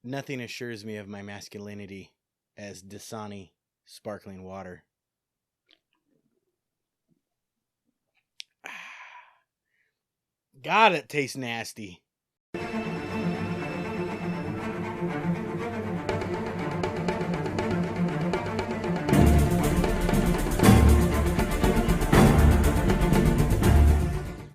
Nothing assures me of my masculinity as Dasani sparkling water. God, it tastes nasty.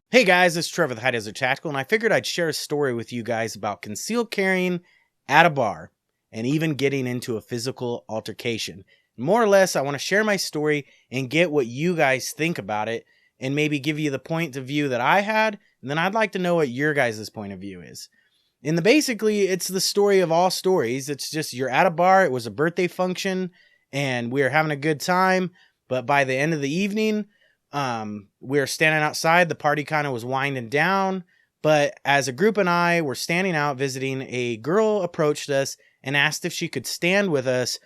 Hey guys, it's Trevor the High Desert Tactical, and I figured I'd share a story with you guys about concealed carrying at a bar and even getting into a physical altercation. More or less, I want to share my story and get what you guys think about it and maybe give you the point of view that I had, and then I'd like to know what your guys' point of view is. Basically, it's the story of all stories. It's just you're at a bar, it was a birthday function, and we were having a good time, but by the end of the evening, we were standing outside. The party kind of was winding down, but as a group and I were standing out visiting, a girl approached us and asked if she could stand with us.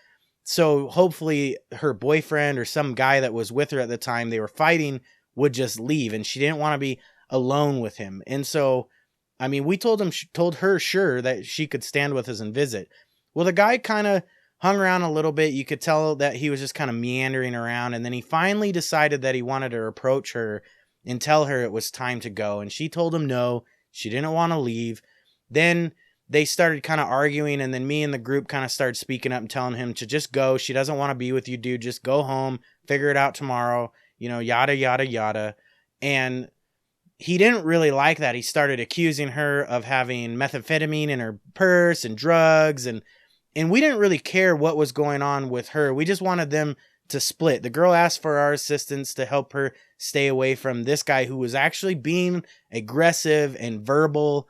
So hopefully her boyfriend or some guy that was with her at the time they were fighting would just leave, and she didn't want to be alone with him. And so, we told her sure that she could stand with us and visit. Well, the guy kind of hung around a little bit. You could tell that he was just kind of meandering around. And then he finally decided that he wanted to approach her and tell her it was time to go. And she told him no, she didn't want to leave. Then they started kind of arguing. And then me and the group kind of started speaking up and telling him to just go. She doesn't want to be with you, dude. Just go home, figure it out tomorrow, yada, yada, yada. And he didn't really like that. He started accusing her of having methamphetamine in her purse and drugs, and we didn't really care what was going on with her. We just wanted them to split. The girl asked for our assistance to help her stay away from this guy who was actually being aggressive and verbal,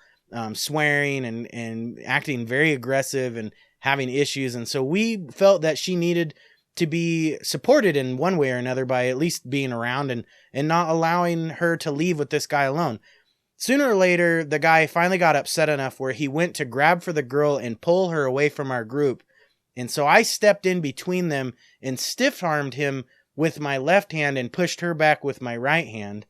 swearing and acting very aggressive and having issues. And so we felt that she needed to be supported in one way or another by at least being around and not allowing her to leave with this guy alone. Sooner or later, the guy finally got upset enough where he went to grab for the girl and pull her away from our group. And so I stepped in between them and stiff-armed him with my left hand and pushed her back with my right hand.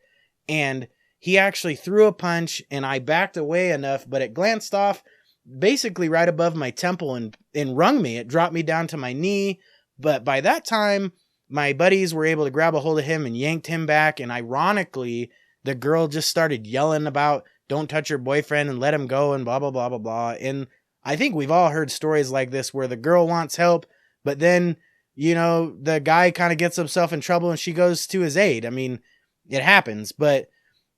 And he actually threw a punch, and I backed away enough, but it glanced off basically right above my temple and rung me. It dropped me down to my knee. But by that time, my buddies were able to grab a hold of him and yanked him back. And ironically, the girl just started yelling about don't touch your boyfriend and let him go and blah, blah, blah, blah, blah. And I think we've all heard stories like this where the girl wants help, but then, the guy kind of gets himself in trouble and she goes to his aid. It happens. But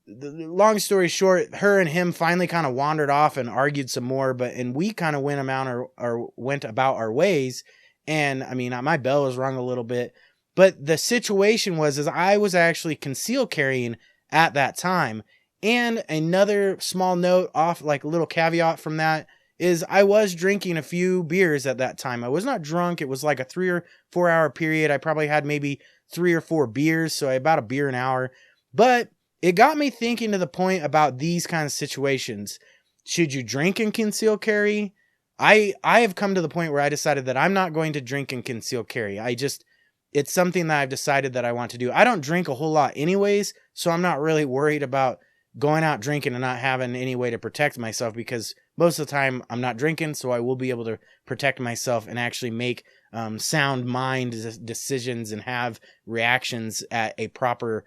the long story short, her and him finally kind of wandered off and argued some more, and we kind of went about our ways. And my bell was rung a little bit, but the situation was I was actually conceal carrying at that time. And another small note off, like a little caveat from that, is I was drinking a few beers at that time. I was not drunk. It was like a 3 or 4 hour period. I probably had maybe 3 or 4 beers, so about a beer an hour. But it got me thinking to the point about these kind of situations. Should you drink and conceal carry? I have come to the point where I decided that I'm not going to drink and conceal carry. It's something that I've decided that I want to do. I don't drink a whole lot anyways, so I'm not really worried about going out drinking and not having any way to protect myself, because most of the time I'm not drinking, so I will be able to protect myself and actually make sound mind decisions and have reactions at a proper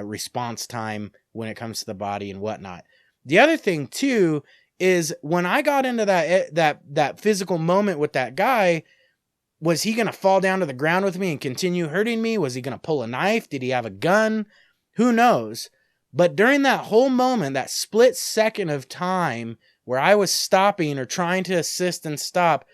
response time when it comes to the body and whatnot. The other thing too is when I got into that physical moment with that guy, was he going to fall down to the ground with me and continue hurting me? Was he going to pull a knife? Did he have a gun? Who knows? But during that whole moment, that split second of time where I was stopping or trying to assist and stop,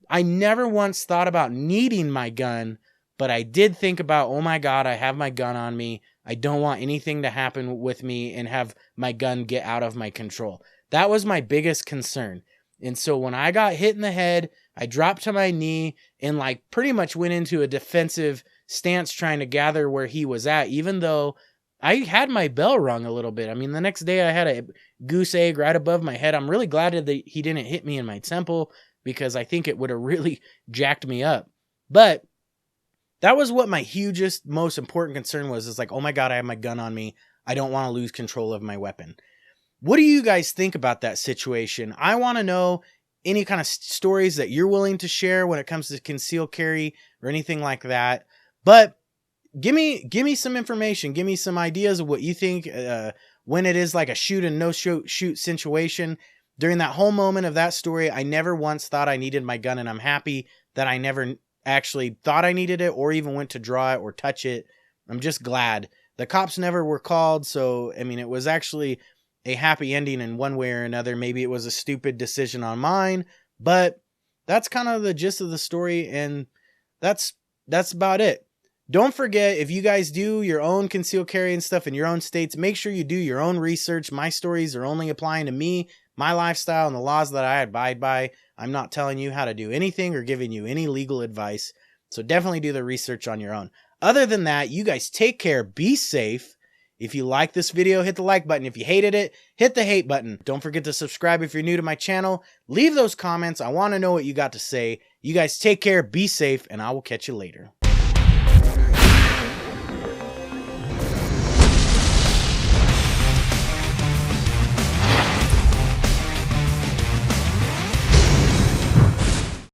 I never once thought about needing my gun, but I did think about, oh my God, I have my gun on me. I don't want anything to happen with me and have my gun get out of my control. That was my biggest concern. And so when I got hit in the head, I dropped to my knee and pretty much went into a defensive stance trying to gather where he was at, even though I had my bell rung a little bit. The next day I had a goose egg right above my head. I'm really glad that he didn't hit me in my temple, because I think it would have really jacked me up. But that was what my hugest, most important concern was, is oh my God, I have my gun on me. I don't want to lose control of my weapon. What do you guys think about that situation? I want to know any kind of stories that you're willing to share when it comes to conceal carry or anything like that. But give me some information. Give me some ideas of what you think when it is like a shoot and no shoot situation. During that whole moment of that story, I never once thought I needed my gun, and I'm happy that I never actually thought I needed it or even went to draw it or touch it. I'm just glad. The cops never were called, so I mean, it was actually a happy ending in one way or another. Maybe it was a stupid decision on mine, but that's kind of the gist of the story, and that's about it. Don't forget, if you guys do your own concealed carry and stuff in your own states, make sure you do your own research. My stories are only applying to me, my lifestyle, and the laws that I abide by. I'm not telling you how to do anything or giving you any legal advice, so definitely do the research on your own. Other than that, you guys take care, be safe. If you like this video, hit the like button. If you hated it, hit the hate button. Don't forget to subscribe if you're new to my channel. Leave those comments. I want to know what you got to say. You guys take care, be safe, and I will catch you later.